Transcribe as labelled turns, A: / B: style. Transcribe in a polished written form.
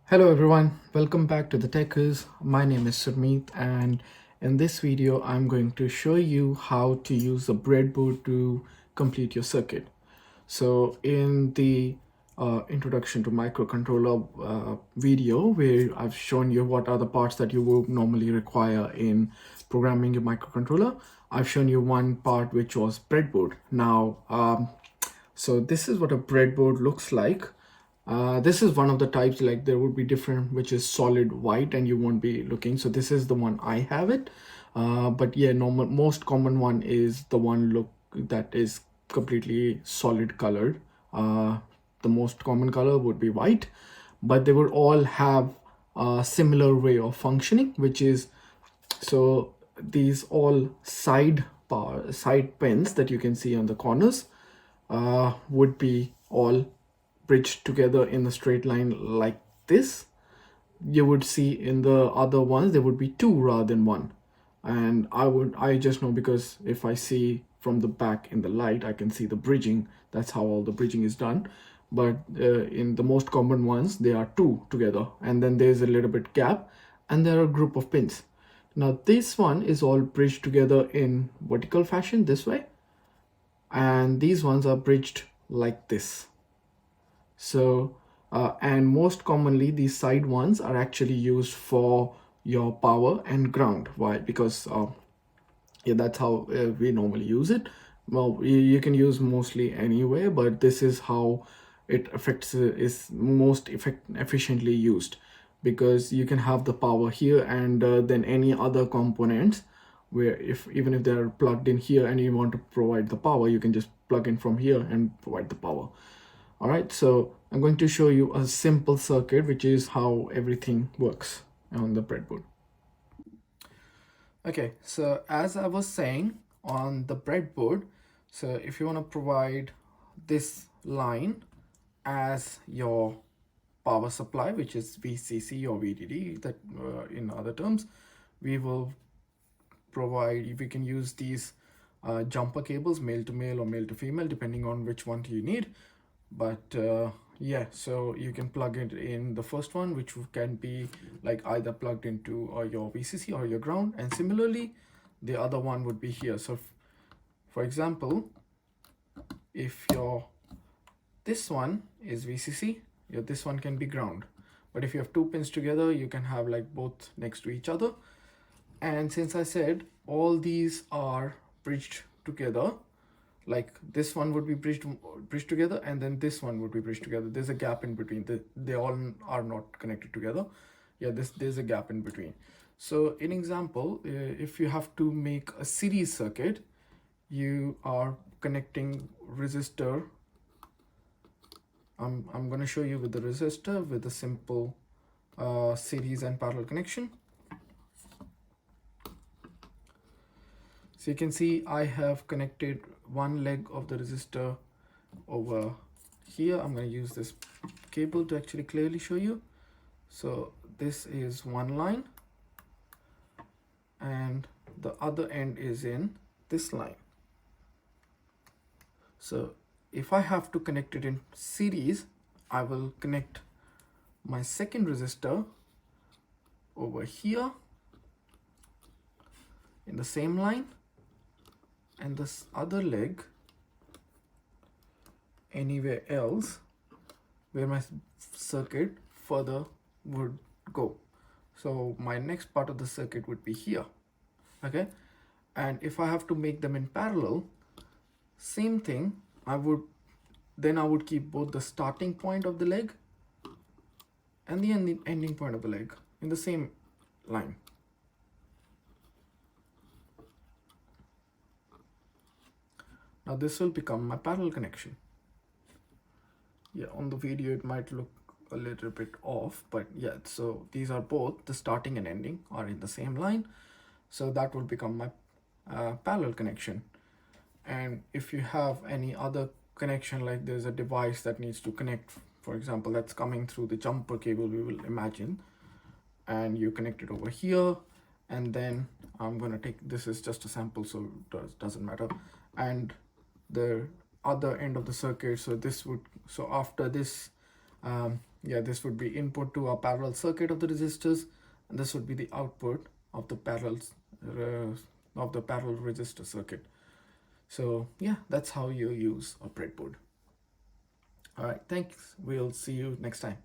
A: Hello everyone, welcome back to the Techers. My name is Surmeet, and in this video I'm going to show you how to use the breadboard to complete your circuit. So in the introduction to microcontroller video, where I've shown you what are the parts that you will normally require in programming your microcontroller, I've shown you one part which was breadboard. Now so this is what a breadboard looks like. This is one of the types, like there would be different, which is solid white and you won't be looking. So this is the one I have it. But yeah, most common one is the one look that is completely solid colored. The most common color would be white, but they would all have a similar way of functioning, which is, so these all side pins that you can see on the corners would be all bridged together in a straight line like this. You would see in the other ones there would be two rather than one, and I just know because if I see from the back in the light I can see the bridging. That's how all the bridging is done. But in the most common ones they are two together, and then there's a little bit gap, and there are a group of pins. Now this one is all bridged together in vertical fashion this way, and these ones are bridged like this. So and most commonly these side ones are actually used for your power and ground. Why? Because yeah, that's how we normally use it. Well, you can use mostly anywhere, but this is how it affects is most efficiently used, because you can have the power here, and then any other components where if even if they're plugged in here and you want to provide the power, you can just plug in from here and provide the power. All right, so I'm going to show you a simple circuit, which is how everything works on the breadboard. Okay, so as I was saying, on the breadboard, so if you want to provide this line as your power supply, which is VCC or VDD, that in other terms, we will provide, we can use these jumper cables, male to male or male to female, depending on which one you need. But yeah, so you can plug it in the first one, which can be like either plugged into your VCC or your ground, and similarly the other one would be here. So for example, if your this one is VCC, your this one can be ground. But if you have two pins together, you can have like both next to each other. And since I said all these are bridged together, like this one would be bridged together, and then this one would be bridged together. There's a gap in between. They all are not connected together. Yeah, there's a gap in between. So in example, if you have to make a series circuit, you are connecting resistor. I'm going to show you with the resistor with a simple series and parallel connection. So you can see I have connected one leg of the resistor over here. I'm going to use this cable to actually clearly show you. So this is one line, and the other end is in this line. So if I have to connect it in series, I will connect my second resistor over here in the same line, and this other leg anywhere else where my circuit further would go. So my next part of the circuit would be here. Okay, and if I have to make them in parallel, same thing, I would keep both the starting point of the leg and the ending point of the leg in the same line. Now this will become my parallel connection. Yeah, on the video it might look a little bit off, but yeah, so these are both, the starting and ending are in the same line. So that will become my parallel connection. And if you have any other connection, like there's a device that needs to connect, for example, that's coming through the jumper cable, we will imagine, and you connect it over here, and then I'm going to take, this is just a sample, so it doesn't matter, and the other end of the circuit. So this would, so after this yeah, this would be input to a parallel circuit of the resistors, and this would be the output of the parallel resistor circuit. So yeah, that's how you use a breadboard. All right, thanks. We'll see you next time.